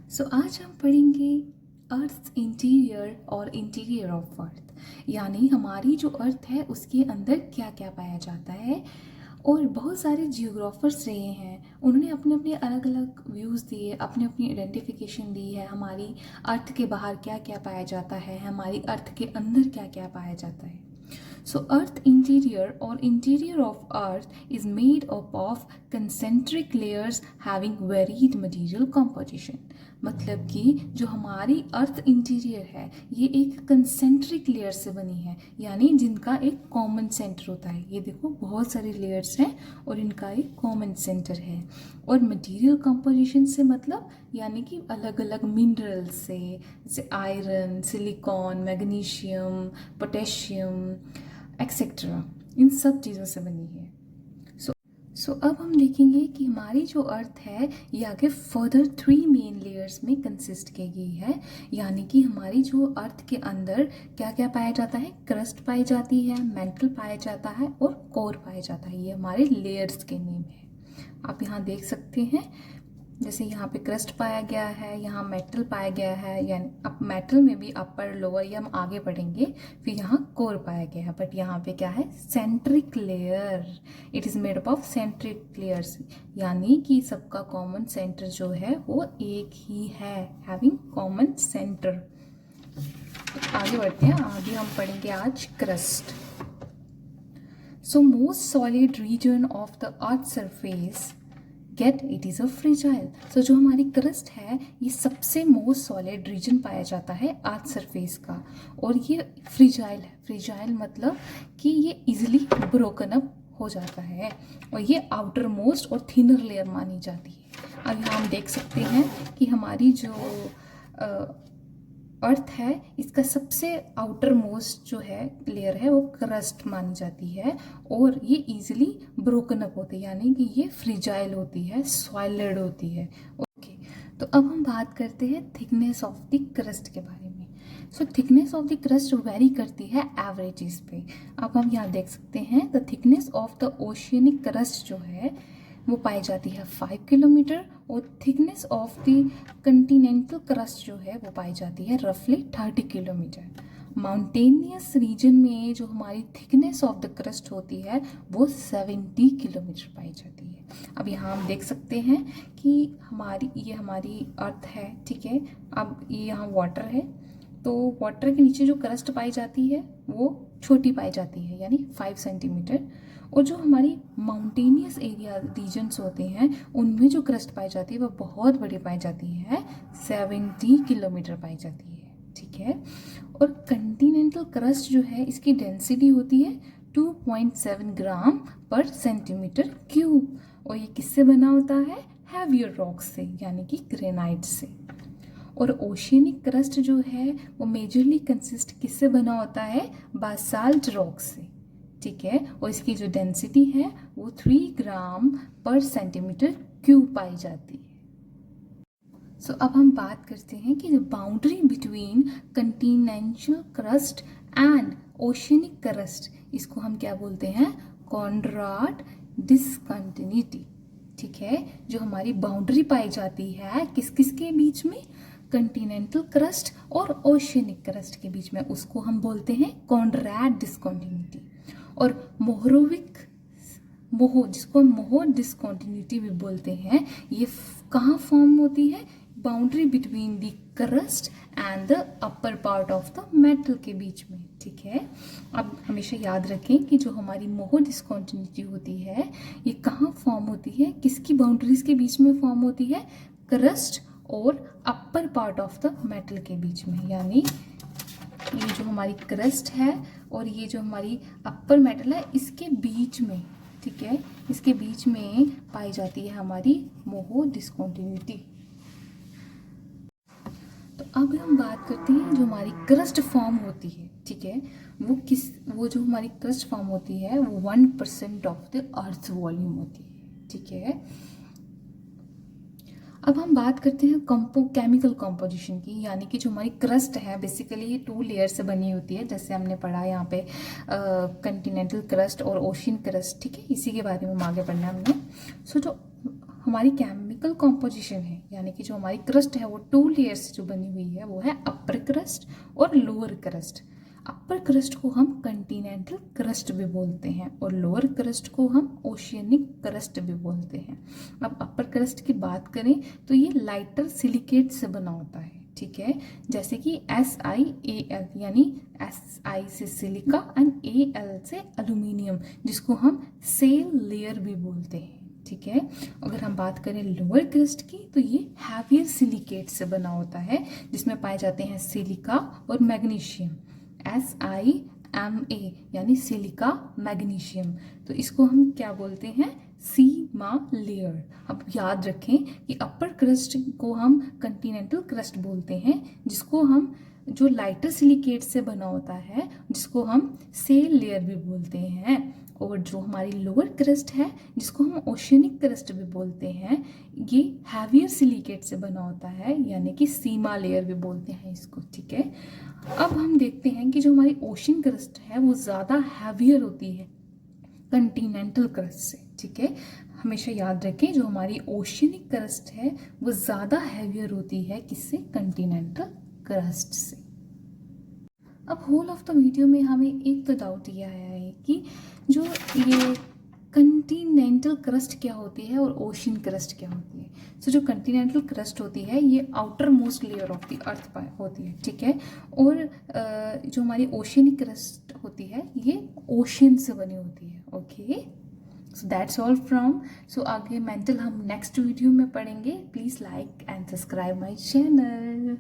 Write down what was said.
सो आज हम पढ़ेंगे अर्थ इंटीरियर और इंटीरियर ऑफ अर्थ, यानी हमारी जो अर्थ है उसके अंदर क्या क्या पाया जाता है। और बहुत सारे जियोग्राफर्स रहे हैं, उन्होंने अपने अपने अलग अलग व्यूज़ दिए, अपनी अपनी आइडेंटिफिकेशन दी है। हमारी अर्थ के बाहर क्या क्या पाया जाता है, हमारी अर्थ के अंदर क्या क्या पाया जाता है। So earth interior or interior of earth is made up of concentric layers having varied material composition। मतलब कि जो हमारी अर्थ इंटीरियर है ये एक कंसेंट्रिक लेयर से बनी है, यानी जिनका एक कॉमन सेंटर होता है। ये देखो बहुत सारे लेयर्स हैं और इनका एक कॉमन सेंटर है। और मटेरियल कंपोजिशन से मतलब यानी कि अलग अलग मिनरल्स से, जैसे iron, silicon, magnesium, potassium etcetera, इन सब चीज़ों से बनी है। सो अब हम देखेंगे कि हमारी जो अर्थ है ये आगे फर्दर 3 मेन लेयर्स में कंसिस्ट की गई है। यानी कि हमारी जो अर्थ के अंदर क्या क्या पाया जाता है, क्रस्ट पाई जाती है, मेंटल पाया जाता है और कोर पाया जाता है। ये हमारे लेयर्स के नेम है। आप यहाँ देख सकते हैं, जैसे यहाँ पे क्रस्ट पाया गया है, यहाँ मेटल पाया गया है, यानी अब मेटल में भी अपर लोअर ये हम आगे पढ़ेंगे। फिर यहाँ कोर पाया गया है, बट यहाँ पे क्या है, centric layer. It is made up of centric layers, यानी कि सबका कॉमन सेंटर जो है वो एक ही है, हैविंग कॉमन सेंटर। आगे बढ़ते हैं, आगे हम पढ़ेंगे आज crust. So most solid region of the earth surface get it is a fragile. So जो हमारी क्रस्ट है ये सबसे मोस्ट सॉलिड रीजन पाया जाता है अर्थ सरफेस का, और ये फ्रिजाइल है। फ्रिजाइल मतलब कि ये इजिली ब्रोकन अप हो जाता है, और ये आउटर मोस्ट और थिनर लेयर मानी जाती है। अब यहाँ हम देख सकते हैं कि हमारी जो अर्थ है इसका सबसे आउटर मोस्ट जो है लेयर है वो क्रस्ट मानी जाती है, और ये इजीली ब्रोकन अप होती है, यानी कि ये फ्रिजाइल होती है, सॉलिड होती है। ओके, तो अब हम बात करते हैं थिकनेस ऑफ द क्रस्ट के बारे में। So thickness of the crust very करती है एवरेजेस पे। अब हम यहाँ देख सकते हैं the thickness of the oceanic crust जो है वो पाई जाती है 5 किलोमीटर, और thickness of the Continental crust जो है वो पाई जाती है रफली 30 किलोमीटर। माउंटेनियस रीजन में जो हमारी थिकनेस ऑफ द क्रस्ट होती है वो 70 किलोमीटर पाई जाती है। अब यहाँ हम देख सकते हैं कि ये हमारी अर्थ है, ठीक है। अब ये यहाँ वाटर है, तो वाटर के नीचे जो क्रस्ट पाई जाती है वो छोटी पाई जाती है, यानी 5 सेंटीमीटर। और जो हमारी माउंटेनियस एरिया रीजन्स होते हैं उनमें जो क्रस्ट पाई जाती है वो बहुत बड़ी पाई जाती है, 70 किलोमीटर पाई जाती है, ठीक है। और कंटिनेंटल क्रस्ट जो है इसकी डेंसिटी होती है 2.7 ग्राम पर सेंटीमीटर क्यूब, और ये किससे बना होता है, हैवियर रॉक से, यानी कि ग्रेनाइट से। और ओशियनिक क्रस्ट जो है वो मेजरली कंसिस्ट किससे बना होता है, बासाल्ट रॉक से, ठीक है। और इसकी जो डेंसिटी है वो 3 ग्राम पर सेंटीमीटर क्यूब पाई जाती है। सो अब हम बात करते हैं कि boundary between Continental crust and oceanic crust, इसको हम क्या बोलते हैं, कॉन्ड्राड डिसकंटिन्यूटी, ठीक है। जो हमारी बाउंड्री पाई जाती है किस किस के बीच में, कंटिनेंटल क्रस्ट और ओशियनिक क्रस्ट के बीच में, उसको हम बोलते हैं कॉन्ड्राड डिसकंटिन्यूटी। और जिसको हम मोहो डिसकंटिन्यूटी भी बोलते हैं, ये कहाँ फॉर्म होती है, boundary between the crust and the upper part of the metal के बीच में, ठीक है। अब हमेशा याद रखें कि जो हमारी मोहो डिसकंटिन्यूटी होती है ये कहाँ फॉर्म होती है, किसकी बाउंड्रीज के बीच में फॉर्म होती है, क्रस्ट और upper part of the metal के बीच में। यानी ये जो हमारी क्रस्ट है और ये जो हमारी अपर मेटल है इसके बीच में, ठीक है, इसके बीच में पाई जाती है हमारी मोहो डिसकंटिन्यूटी। तो अब हम बात करते हैं जो हमारी क्रस्ट फॉर्म होती है, ठीक है, वो जो हमारी क्रस्ट फॉर्म होती है वो 1% ऑफ द अर्थ वॉल्यूम होती है, ठीक है। अब हम बात करते हैं केमिकल कंपोजिशन की, यानी कि जो हमारी क्रस्ट है बेसिकली 2 लेयर से बनी होती है, जैसे हमने पढ़ा यहाँ पे कंटिनेंटल क्रस्ट और ओशियन क्रस्ट, ठीक है। इसी के बारे में हम आगे पढ़ना है हमने। सो जो हमारी फिजिकल कॉम्पोजिशन है, यानी कि जो हमारी क्रस्ट है वो 2 लेयर से जो बनी हुई है वो है अपर क्रस्ट और लोअर क्रस्ट। अपर क्रस्ट को हम कंटिनेंटल क्रस्ट भी बोलते हैं और लोअर क्रस्ट को हम ओशियनिक क्रस्ट भी बोलते हैं। अब अपर क्रस्ट की बात करें तो ये लाइटर सिलिकेट से बना होता है, ठीक है, जैसे कि SiAl, यानी Si से सिलिका एंड Al से एल्यूमिनियम, जिसको हम सेल लेयर भी बोलते हैं, ठीक है। अगर हम बात करें लोअर क्रस्ट की तो ये हैवियर सिलिकेट से बना होता है, जिसमें पाए जाते हैं सिलिका और मैग्नीशियम, SiMa, यानी सिलिका मैग्नीशियम। तो इसको हम क्या बोलते हैं, सीमा लेयर। अब याद रखें कि अपर क्रस्ट को हम कंटिनेंटल क्रस्ट बोलते हैं, जिसको हम जो लाइटर सिलिकेट से बना होता है जिसको हम सेल लेयर भी बोलते हैं, और जो हमारी लोअर क्रस्ट है जिसको हम ओशियनिक क्रस्ट भी बोलते हैं, ये हैवियर सिलिकेट से बना होता है, यानी कि सीमा लेयर भी बोलते हैं इसको, ठीक है। अब हम देखते हैं कि जो हमारी ओशन क्रस्ट है वो ज़्यादा हैवियर होती है कंटिनेंटल क्रस्ट से, ठीक है। हमेशा याद रखें जो हमारी ओशियनिक क्रस्ट है वो ज़्यादा हैवियर होती है किससे, कंटिनेंटल क्रस्ट से। अब होल ऑफ द वीडियो में हमें एक तो डाउट ये आया है कि जो ये कंटिनेंटल क्रस्ट क्या होती है और ओशन क्रस्ट क्या होती है। सो जो कंटिनेंटल क्रस्ट होती है ये outer most layer of the अर्थ होती है, ठीक है, और जो हमारी ओशियनिक क्रस्ट होती है ये ओशन से बनी होती है, okay. So that's all from, so आगे मेंटल हम नेक्स्ट वीडियो में पढ़ेंगे। Please like and subscribe my channel.